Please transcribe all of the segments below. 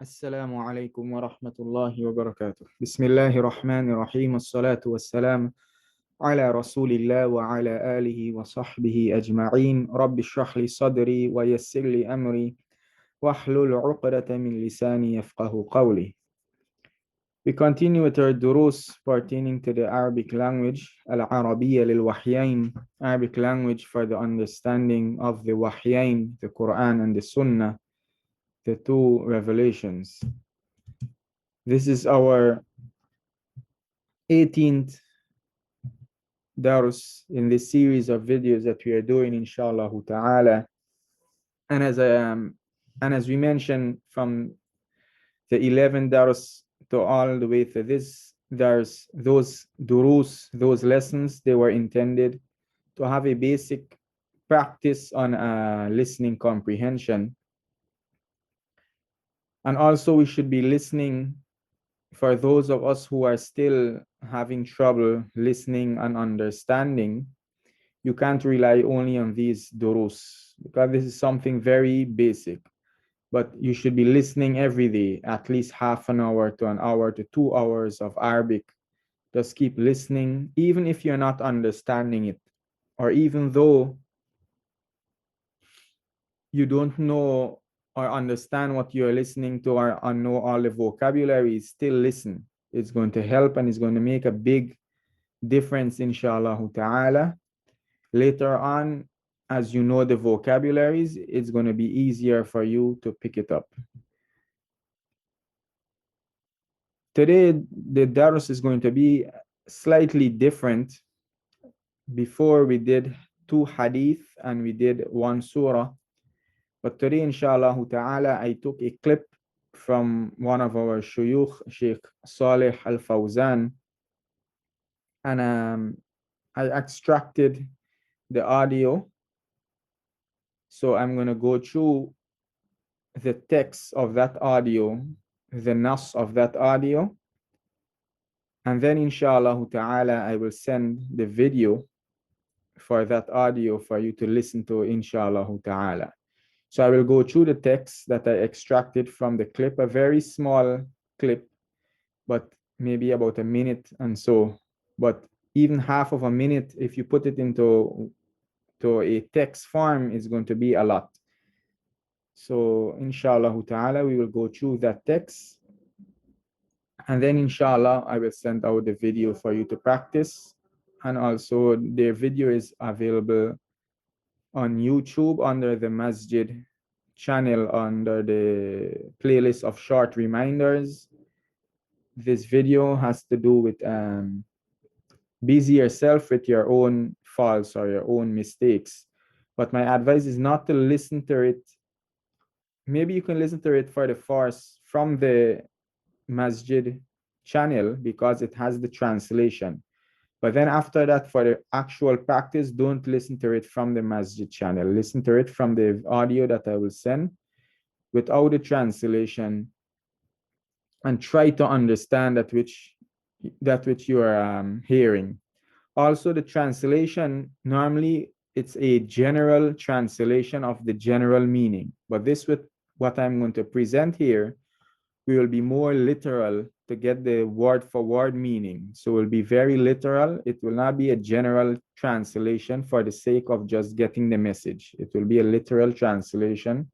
السلام عليكم ورحمة الله وبركاته. بسم الله الرحمن الرحيم، والصلاة والسلام على رسول الله وعلى آله وصحبه أجمعين. رب اشرح لي صدري ويسر لي أمري واحلل عقدة من لساني يفقه قولي. We continue with our durus pertaining to the Arabic language, Al-Arabiyya lil-Wahyain, Arabic language for the understanding of the Wahyain, the Quran and the Sunnah, the two revelations. This is our 18th dars in this series of videos that we are doing, inshallah ta'ala. And as we mentioned, from the 11 dars to all the way to this dars, those durus, those lessons, they were intended to have a basic practice on listening comprehension. And also we should be listening for those of us who are still having trouble listening and understanding. You can't rely only on these durus because this is something very basic. But you should be listening every day, at least half an hour to an hour to 2 hours of Arabic. Just keep listening, even if you're not understanding it, or even though you don't know or understand what you're listening to or know all the vocabulary, still listen. It's going to help and it's going to make a big difference, inshallah ta'ala. Later on, as you know the vocabularies, it's going to be easier for you to pick it up. Today, the dars is going to be slightly different. Before we did 2 hadith and we did 1 surah. But today, inshallah ta'ala, I took a clip from one of our shuyukh, Sheikh Saleh Al-Fawzan, and I extracted the audio. So I'm going to go through the text of that audio, the nas of that audio, and then inshallah ta'ala, I will send the video for that audio for you to listen to, inshallah ta'ala. So I will go through the text that I extracted from the clip, a very small clip, but maybe about a minute and so. But even half of a minute, if you put it into a text form, is going to be a lot. So inshallah ta'ala, we will go through that text. And then inshallah, I will send out the video for you to practice. And also the video is available on YouTube under the Masjid channel under the playlist of short reminders. This video has to do with busy yourself with your own faults or your own mistakes. But my advice is not to listen to it. Maybe you can listen to it for the first from the Masjid channel because it has the translation. But then after that, for the actual practice, don't listen to it from the Masjid channel. Listen to it from the audio that I will send without the translation, and try to understand that which you are hearing. Also, the translation, normally it's a general translation of the general meaning. But this, with what I'm going to present here, we will be more literal to get the word for word meaning. So it will be very literal. It will not be a general translation for the sake of just getting the message. It will be a literal translation,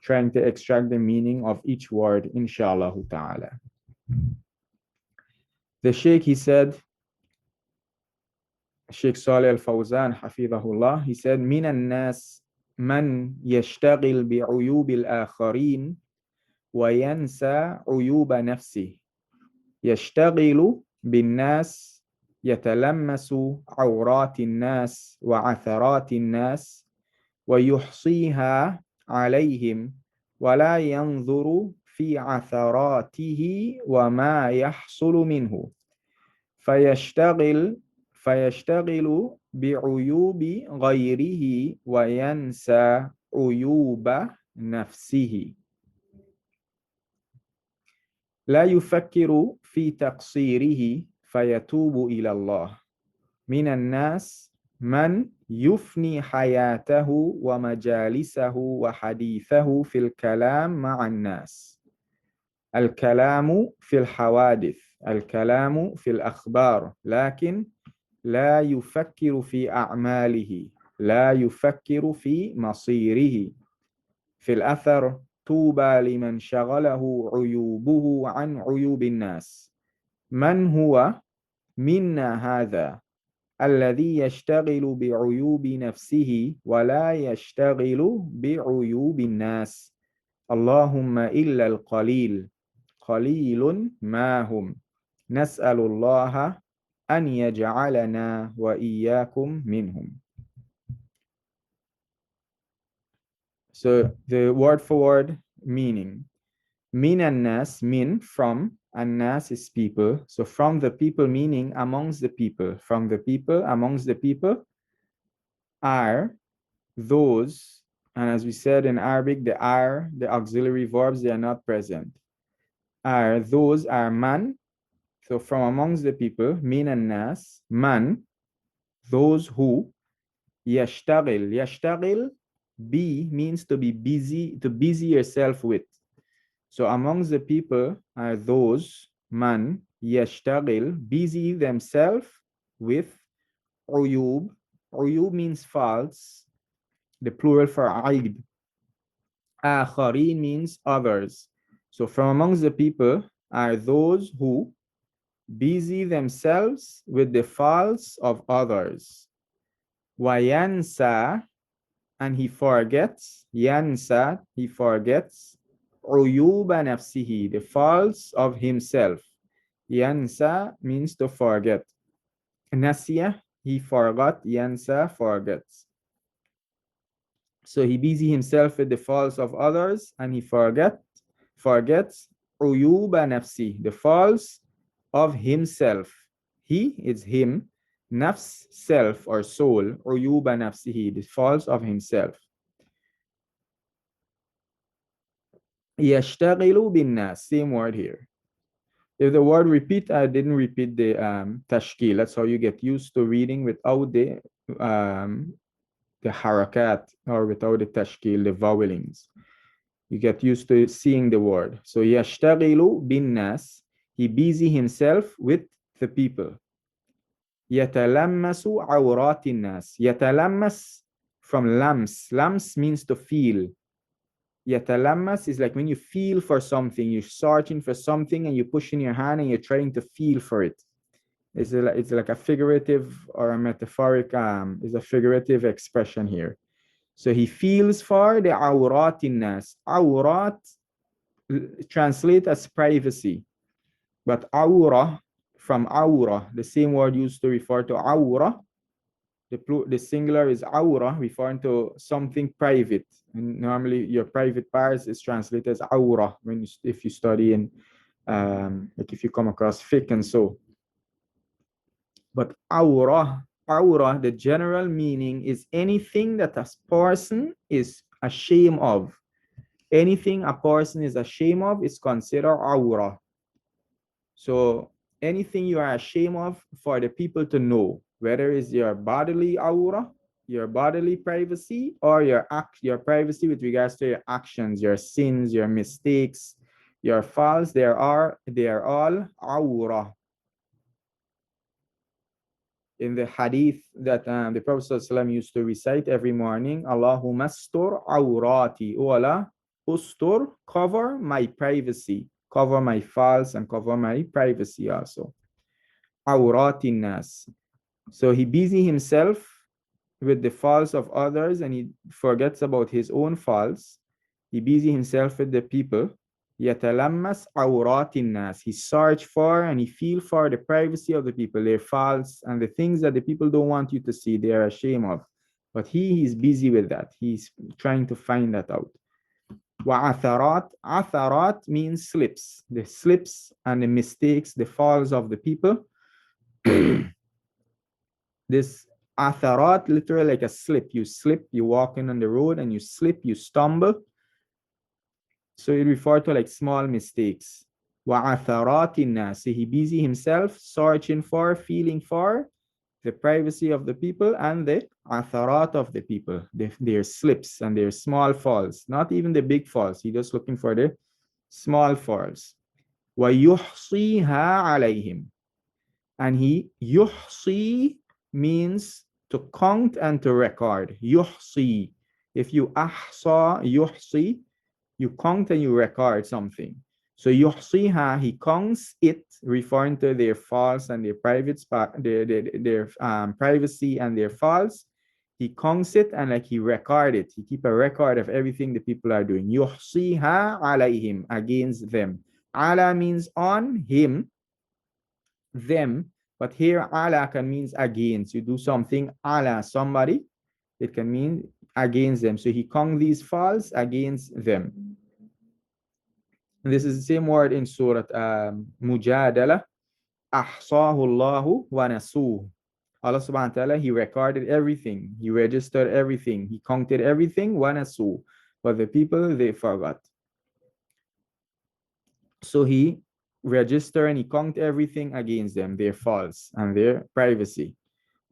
trying to extract the meaning of each word, inshallah ta'ala. The Sheikh, he said, Sheikh Saleh Al-Fawzan, hafidhahullah, he said, مِنَ النَّاسِ مَنْ يَشْتَغِلْ بِعُيُوبِ الْآخَرِينَ وينسى عيوب نفسه يشتغل بالناس يتلمس عورات الناس وعثرات الناس ويحصيها عليهم ولا ينظر في عثراته وما يحصل منه فيشتغل بعيوب غيره وينسى عيوب نفسه لا يفكر في تقصيره فيتوب إلى الله من الناس من يفني حياته ومجالسه وحديثه في الكلام مع الناس الكلام في الحوادث الكلام في الأخبار لكن لا يفكر في أعماله لا يفكر في مصيره في الأثر طوبى لمن شغله عيوبه عن عيوب الناس من هو منا هذا الذي يشتغل بعيوب نفسه ولا يشتغل بعيوب الناس اللهم إلا القليل قليل ما هم نسأل الله أن يجعلنا وإياكم منهم. So the word for word meaning. Min and nas, min from, and nas is people. So from the people meaning amongst the people. From the people, amongst the people are those, and as we said in Arabic, the are, the auxiliary verbs, they are not present. Are, those are man. So from amongst the people, min and nas, man, those who, yashtagil. Yashtagil, be means to be busy, to busy yourself with. So amongst the people are those man yashtagil, busy themselves with uyub. Uyub means faults, the plural for aib. Akharin means others. So from amongst the people are those who busy themselves with the faults of others. Wayansa, and he forgets. Yansa, he forgets. Uyuba nafsihi, the faults of himself. Yansa means to forget. Nasiya, he forgot. Yansa, forgets. So he busy himself with the faults of others, and he forgets uyuba nafsi, the faults of himself. He is him, nafs, self or soul, uyuba nafsihi, the faults of himself. Yashtaghilu bin nas, same word here. If the word repeat, I didn't repeat the tashkil. That's how you get used to reading without the harakat, or without the tashkil, the vowelings. You get used to seeing the word. So yashtaghilu bin nas, he busy himself with the people. Yatalammasu awratin nas. Yatalammas from lams. Lams means to feel. Yatalammas is like when you feel for something, you're searching for something and you push in your hand and you're trying to feel for it. It's like a figurative or a metaphoric, is a figurative expression here. So he feels for the awrat in nas. Awrat translate as privacy, but awra from awra, the same word used to refer to awra. The singular is awra, referring to something private. And normally your private parts is translated as awra when if you study in like if you come across fiqh and so. But awra, the general meaning is anything that a person is ashamed of. Anything a person is ashamed of is considered awra. So anything you are ashamed of for the people to know, whether it's your bodily awra, your bodily privacy, or your privacy with regards to your actions, your sins, your mistakes, your faults, they are all awra. In the hadith that the Prophet ﷺ used to recite every morning, Allahumma astur awrati, O Allah, ustur, cover my privacy, cover my faults and cover my privacy also. Awratin nas. So he busy himself with the faults of others and he forgets about his own faults. He busy himself with the people. Yatalammas awratin nas. He search for and he feel for the privacy of the people, their faults and the things that the people don't want you to see, they are ashamed of. But he is busy with that. He's trying to find that out. Wa'atharat. Atharat means slips. The slips and the mistakes, the faults of the people. This atharat, literally like a slip. You slip, you walking on the road and you slip, you stumble. So it refers to like small mistakes. Wa'atharatin nas. He busy himself searching for, feeling for the privacy of the people and the atharat of the people, their slips and their small falls, not even the big falls. He's just looking for the small falls. وَيُحْصِيهَا عَلَيْهِمْ. And he, yuhsi means to count and to record. Yuhsi. If you ahsa, yuhsi, you count and you record something. So yuhsiha, he counts it, referring to their faults and their private their privacy and their faults. He counts it and like he record it. He keep a record of everything the people are doing. Yuhsiha alayhim, against them. Ala means on him, them, but here ala can means against. You do something ala somebody, it can mean against them. So he counts these faults against them. And this is the same word in Surah Mujadala. Ahsahu Allahu wa nasuh. Allah subhanahu wa ta'ala, he recorded everything, he registered everything, he counted everything, wa nasuh. But the people, they forgot. So he registered and he counted everything against them, their faults and their privacy.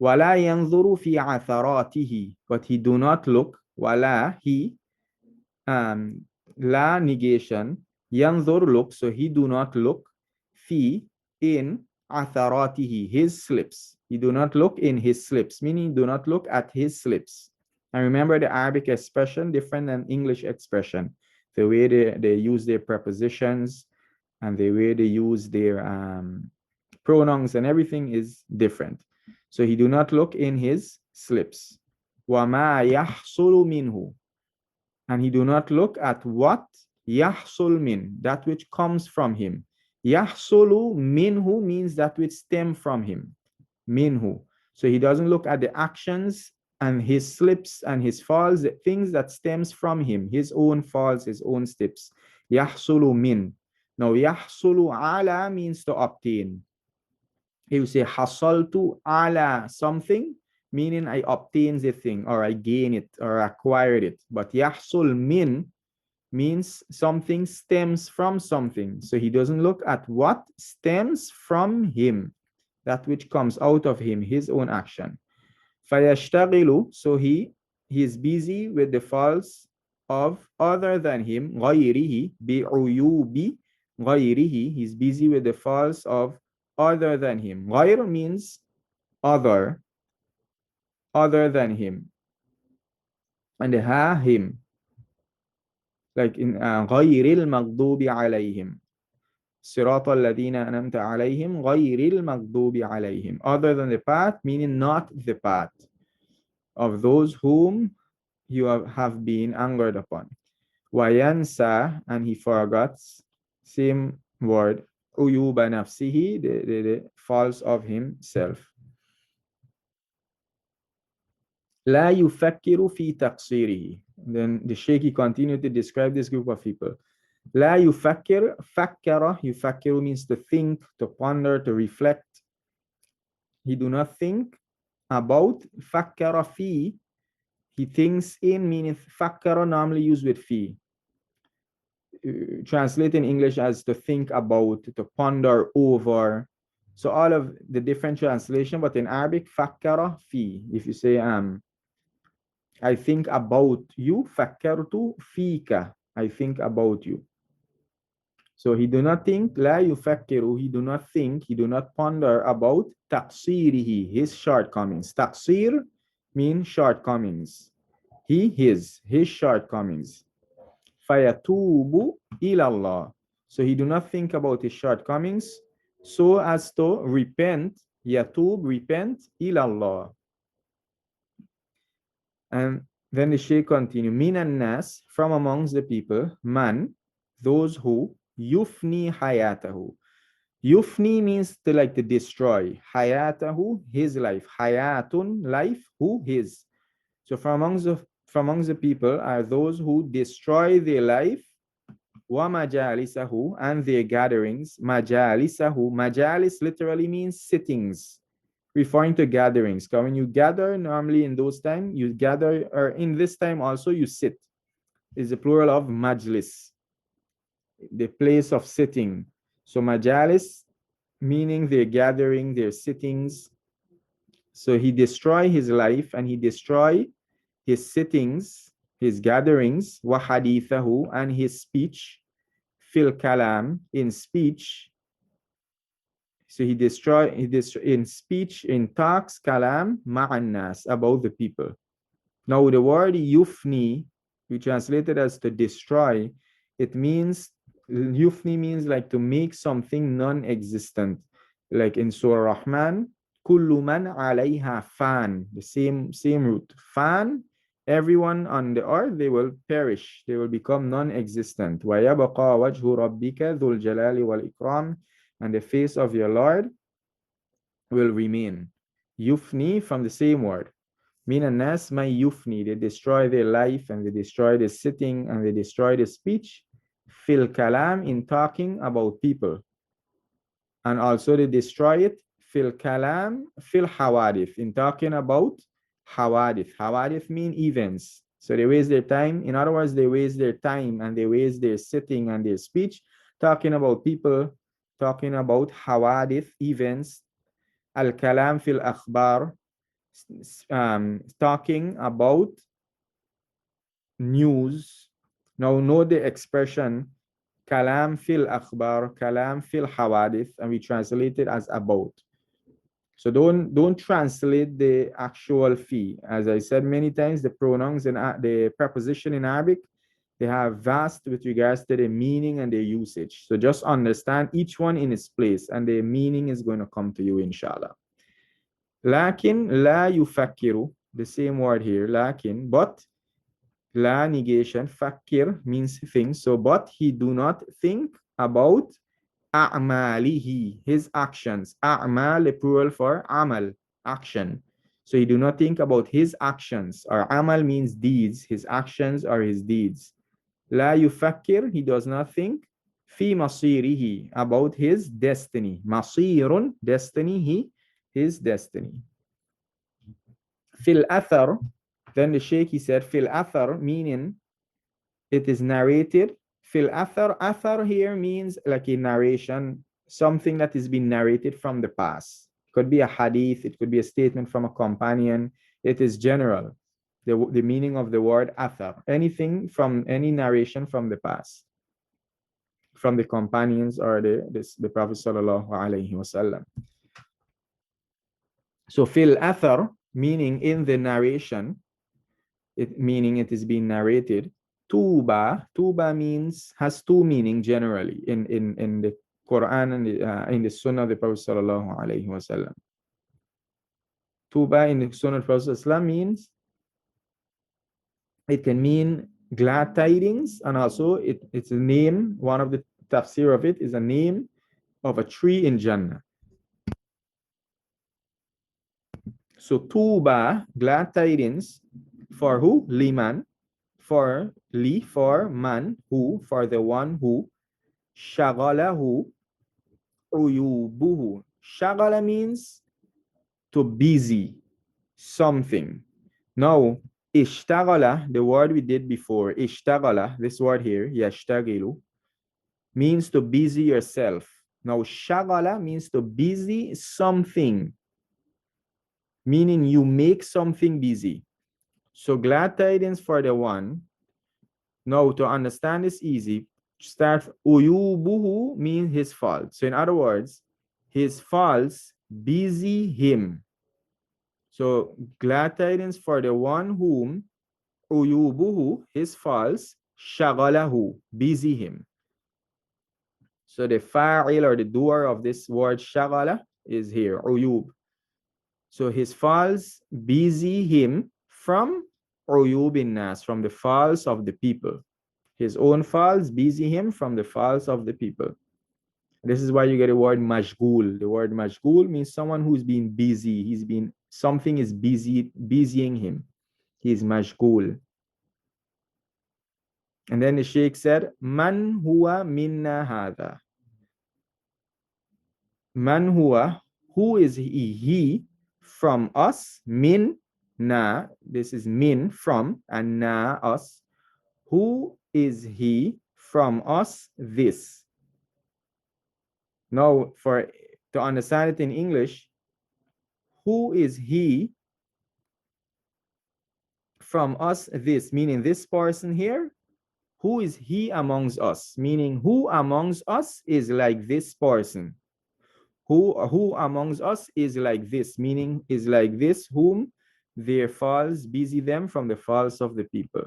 وَلَا يَنْظُرُ فِي عَثَرَاتِهِ. But he do not look, wala, he, la negation, yanzur look, so he do not look, fi, in, atharatihi, his slips. He do not look in his slips, meaning do not look at his slips. And remember the Arabic expression different than English expression. The way they use their prepositions and the way they use their pronouns and everything is different. So he do not look in his slips. وَمَا يَحْصُلُ مِنْهُ. And he do not look at what yahsul min, that which comes from him. Yahsulu minhu means that which stem from him. Minhu. So he doesn't look at the actions and his slips and his falls, the things that stems from him, his own falls, his own steps. Yahsulu min. Now yahsulu ala means to obtain. You say hasaltu ala something, meaning I obtain the thing or I gain it or acquired it. But yahsul min means something stems from something. So he doesn't look at what stems from him, that which comes out of him, his own action. Fayashtagilu, so he is busy with the faults of other than him. Ghayrihi, bi'uyubi ghayrihi, he's busy with the faults of other than him. Ghayr means other than him. And the ha, him. Like in ghayril maghdubi alayhim. Siratal ladina anamta alayhim ghayril maghdubi alayhim. Other than the path, meaning not the path of those whom you have been angered upon. Wayansa, and he forgets, same word, uyuba nafsihi, the faults of himself. La yufakkiru fi taqsirihi. Then the Shaykh continued to describe this group of people. La yufakkir, fakkara, yufakkiru means to think, to ponder, to reflect. He do not think about. Fakkara fi, he thinks in, meaning fakkara normally used with fi. Translate in English as to think about, to ponder over. So all of the different translation, but in Arabic, fakkara fi. If you say I think about you, fakkartu fika, I think about you. So he do not think, la yufakkiru, he do not think, he do not ponder about taqsirihi, his shortcomings. Taqsir means shortcomings. His shortcomings. Fayatubu ilallah. So he do not think about his shortcomings so as to repent, yatub, repent, ilallah. And then the Shaykh continue, minan nas, from amongst the people, man, those who, yufni hayatahu. Yufni means to like to destroy. Hayatahu, his life. Hayatun, life, who, his. So from amongst the people are those who destroy their life, wa majalisahu, and their gatherings. Majalisahu, majalis literally means sittings, referring to gatherings. Because when you gather, normally in those times, you gather, or in this time also, you sit. It's the plural of majlis, the place of sitting. So majalis, meaning their gathering, their sittings. So he destroy his life and he destroy his sittings, his gatherings, wa hadithahu, and his speech, fil kalam, in speech. So he in speech, in talks, kalam, ma'an nas, about the people. Now the word yufni, we translated as to destroy, it means, yufni means like to make something non-existent. Like in Surah Rahman, kullu man alayha fan, the same root. Fan, everyone on the earth, they will perish, they will become non-existent. وَيَبْقَى وَجْهُ رَبِّكَ ذُو الْجَلَالِ وَالْإِكْرَامِ, and the face of your Lord will remain. Yufni, from the same word. Mina nas may yufni, they destroy their life, and they destroy the sitting, and they destroy the speech. Fil kalam, in talking about people. And also they destroy it, fil kalam, fil hawadith, in talking about hawadith. Hawadith mean events. So they waste their time. In other words, they waste their time and they waste their sitting and their speech talking about people, talking about hawadith, events. Al kalam fil akhbar, talking about news. Now know the expression kalam fil akhbar, kalam fil hawadith, and we translate it as about. So don't translate the actual fee. As I said many times, the pronouns and the preposition in Arabic, they have vast with regards to the meaning and their usage. So just understand each one in its place, and the meaning is going to come to you, inshallah. Lakin la yufakkiru, the same word here, lakin, but, la negation, fakir means think. So, but he do not think about a'malihi, his actions. A'mal, the plural for amal, action. So he do not think about his actions, or amal means deeds, his actions or his deeds. La yufakkir, he does not think. Fi masirihi, about his destiny. Masirun, destiny, his destiny. Fil athar, then the Sheikh, he said, fil athar, meaning it is narrated. Fil athar, athar here means like a narration, something that is being narrated from the past. It could be a hadith, it could be a statement from a companion. It is general, the meaning of the word athar. Anything from any narration from the past, from the companions or the Prophet sallallahu alaihi wasallam. So fil athar, meaning in the narration, meaning it is being narrated. Tuba means, has two meaning generally in the Quran and in the Sunnah of the Prophet sallallahu alaihi wasallam. Tuba in the Sunnah of the Prophet sallallahu means, it can mean glad tidings, and also it's a name. One of the tafsir of it is a name of a tree in Jannah. So tuba, glad tidings, for who? Liman, for li, for man, who, for the one who, shagalahu uyubuhu. Shagala means to busy something. Now, ishtagala, the word we did before, ishtagala, this word here, yashtagilu, means to busy yourself. Now, shagala means to busy something, meaning you make something busy. So glad tidings for the one. Now, to understand this easy, start uyubuhu means his fault. So in other words, his faults busy him. So glad tidings for the one whom uyubuhu, his faults, shagalahu, busy him. So the fa'il or the doer of this word shagala is here, uyub. So his faults busy him from uyubin nas, from the faults of the people. His own faults busy him from the faults of the people. This is why you get the word mashgul. The word mashgul means someone who's been busy. Something is busying him. He's mashgul. And then the Sheikh said, Man huwa minna hadha. Man huwa, who is he? He from us, min na, this is min from, and na us. Who is he from us? This. Now, to understand it in English, who is he from us? This, meaning this person here. who is he amongst us? Meaning, who amongst us is like this person? Who amongst us is like this? Meaning, is like this, whom their faults busy them from the faults of the people.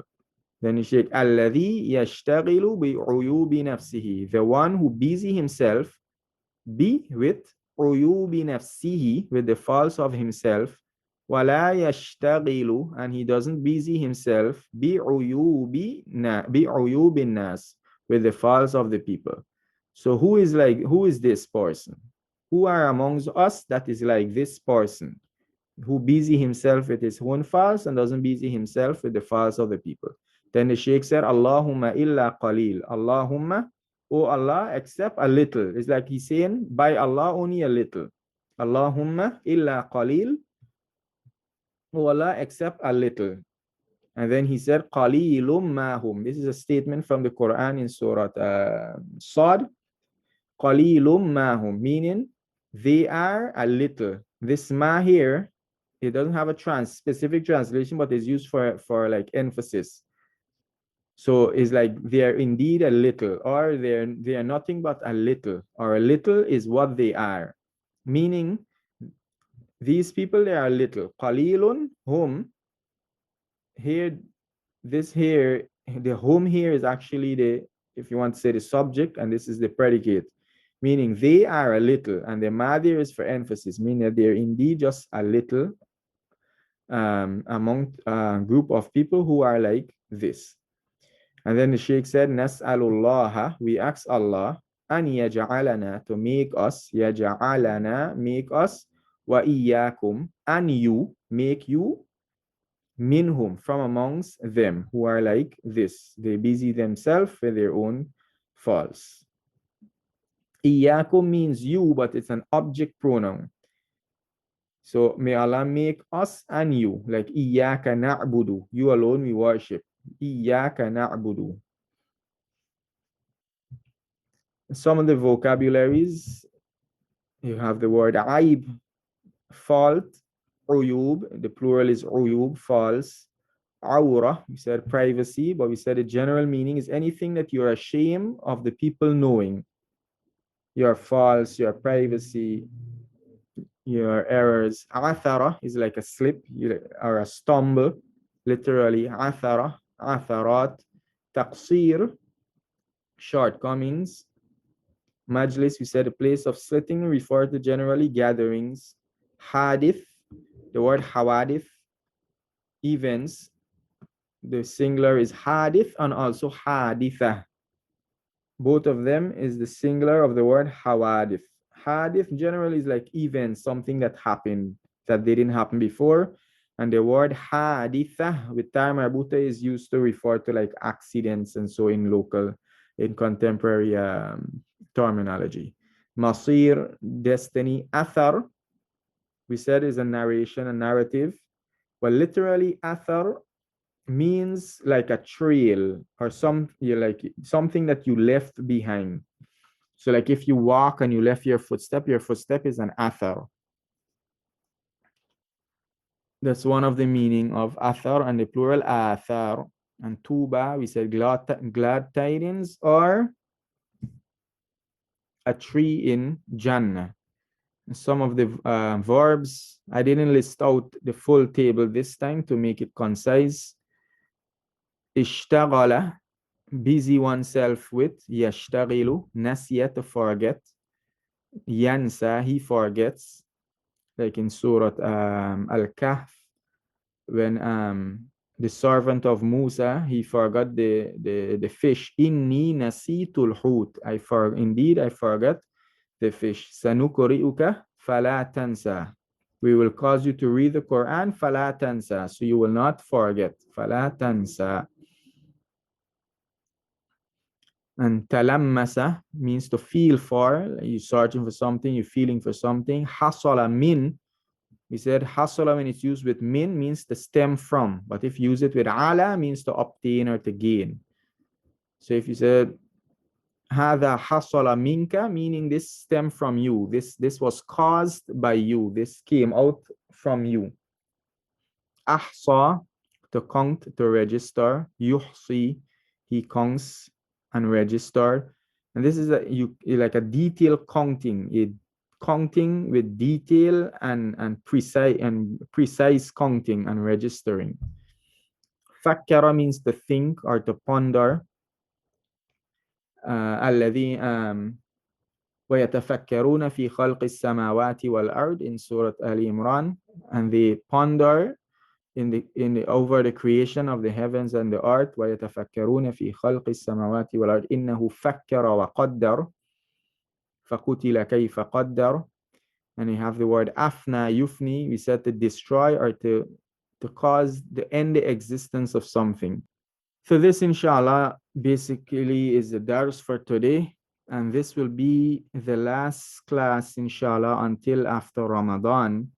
Then you say, الذي يشتغل بعيوب نفسه, the one who busy himself be with عيوب نفسه, with the faults of himself, ولا يشتغل, and he doesn't busy himself بعيوب الناس, with the faults of the people. So who is this person? Who are amongst us that is like this person, who busy himself with his own faults and doesn't busy himself with the faults of the people? Then the Sheikh said, Allahumma illa qalil. Allahumma, oh Allah, except a little. It's like he's saying, by Allah, only a little. Allahumma illa qalil. Oh Allah, except a little. And then he said, qalilum mahum. This is a statement from the Quran in Surah Sad. Qalilum mahum, meaning they are a little. This ma here, it doesn't have a specific translation, but it's used for like emphasis. So it's like they are indeed a little, or they are nothing but a little, or a little is what they are. Meaning these people, they are little. Qalilun hum. Here, this here, the hum here is actually the, if you want to say, the subject, and this is the predicate. Meaning they are a little, and the ma there is for emphasis, meaning that they're indeed just a little among a group of people who are like this. And then the Sheikh said, Nas'alullah, we ask Allah, an yaj'alana, to make us, yaj'alana, make us, wa iyyakum, and you, make you, minhum, from amongst them, who are like this. They busy themselves with their own faults. Iyyakum means you, but it's an object pronoun. So may Allah make us and you, like iyyaka na'budu, you alone we worship. Iyyaka na'budu. Some of the vocabularies, you have the word aib, fault, uyub, the plural is uyub, false. Awra, we said privacy, but we said the general meaning is anything that you're ashamed of the people knowing. Your faults, your privacy, your errors. Athara is like a slip or a stumble, literally. Athara, atharat. Taqsir, shortcomings. Majlis, we said a place of sitting, refer to generally gatherings. Hadith, the word hawadith, events. The singular is hadith and also haditha. Both of them is the singular of the word hawadith. Hadith generally is like events, something that happened that didn't happen before. And the word haditha with ta marbuta is used to refer to like accidents and so in contemporary terminology. Masir, destiny. Athar, we said, is a narration, a narrative. But literally, athar means like a trail or like something that you left behind. So like if you walk and you left your footstep is an athar. That's one of the meaning of athar, and the plural athar. And tuba, we said glad tidings, or a tree in Jannah. Some of the verbs, I didn't list out the full table this time to make it concise. Ishtaghala, busy oneself with. Yashtaghilu, nasiya, to forget. Yansa, he forgets. Like in Surah Al-Kahf, when the servant of Musa, he forgot the fish. Inni nasitul hut. Indeed I forgot the fish. Sanukuri'uka fala tansa. We will cause you to read the Quran, fala tansa, so you will not forget. Fala tansa. And talammasa means to feel for. You're searching for something, you're feeling for something. Hasala min. We said hasala, when it's used with min, means to stem from. But if you use it with ala, means to obtain or to gain. So if you said hada hasala minka, meaning this stem from you. This was caused by you. This came out from you. Ahsa, to count, to register. Yuhsi, He counts and register. And this is like a detailed counting, counting with detail and precise counting and registering. Fakkara means to think or to ponder. الذي ويتفكرون في خلق السماوات والأرض in Surah Ali Imran, and they ponder in the over the creation of the heavens and the earth. ويتفكرون في خلق السماوات والأرض إنه فكر وقدر فقتل كيف قدر. And you have the word afna yufni, we said to destroy or to cause the end the existence of something. So this inshallah basically is the dars for today, and this will be the last class inshallah until after Ramadan.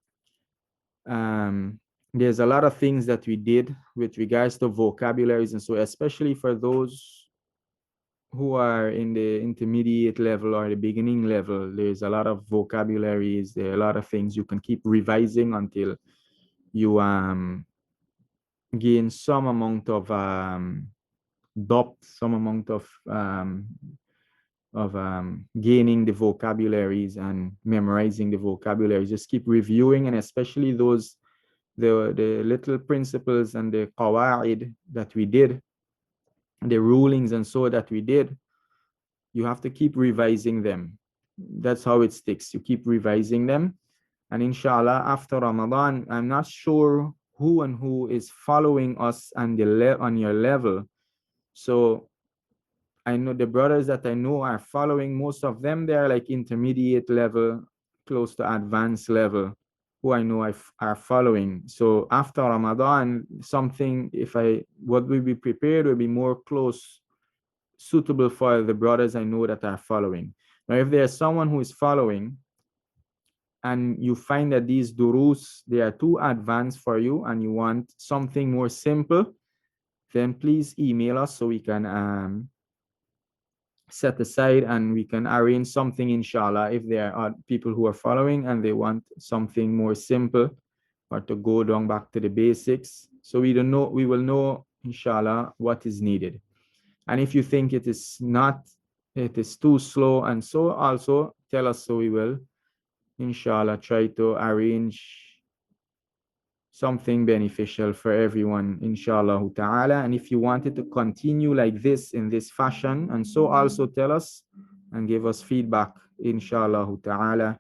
There's a lot of things that we did with regards to vocabularies, and so especially for those who are in the intermediate level or the beginning level, there's a lot of vocabularies, there are a lot of things you can keep revising until you gain some amount of depth, some amount of gaining the vocabularies and memorizing the vocabularies. Just keep reviewing, and especially the little principles and the qawaid that we did, the rulings and so that we did, you have to keep revising them. That's how it sticks. You keep revising them. And inshallah, after Ramadan, I'm not sure who is following us on your level. So I know the brothers that I know are following, most of them, they're like intermediate level, close to advanced level, who I know are following. So after Ramadan, something, what will be prepared will be more close, suitable for the brothers I know that are following. Now, if there's someone who is following and you find that these durus, they are too advanced for you and you want something more simple, then please email us so we can set aside and we can arrange something, inshallah, if there are people who are following and they want something more simple or to go down back to the basics. So we will know, inshallah, what is needed. And if you think it is too slow, and so also tell us, so we will, inshallah, try to arrange something beneficial for everyone, inshallah ta'ala. And if you wanted to continue like this in this fashion, and so also tell us and give us feedback, inshallah ta'ala.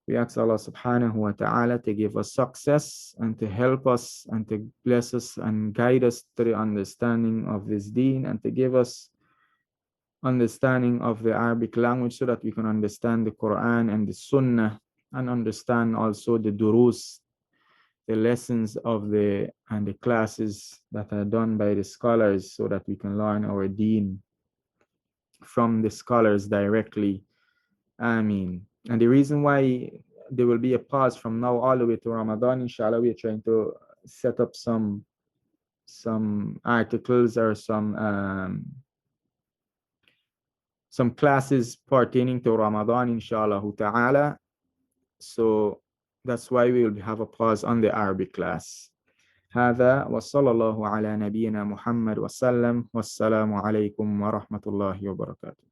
We ask Allah subhanahu wa ta'ala to give us success and to help us and to bless us and guide us to the understanding of this deen, and to give us understanding of the Arabic language so that we can understand the Quran and the Sunnah, and understand also the durus, the lessons and the classes that are done by the scholars, so that we can learn our deen from the scholars directly. Ameen. And the reason why there will be a pause from now all the way to Ramadan, inshallah, we are trying to set up some articles or some classes pertaining to Ramadan, inshallah ta'ala. So that's why we will have a pause on the Arabic class. هذا وصلى الله على نبينا محمد وسلم والسلام عليكم ورحمة الله وبركاته.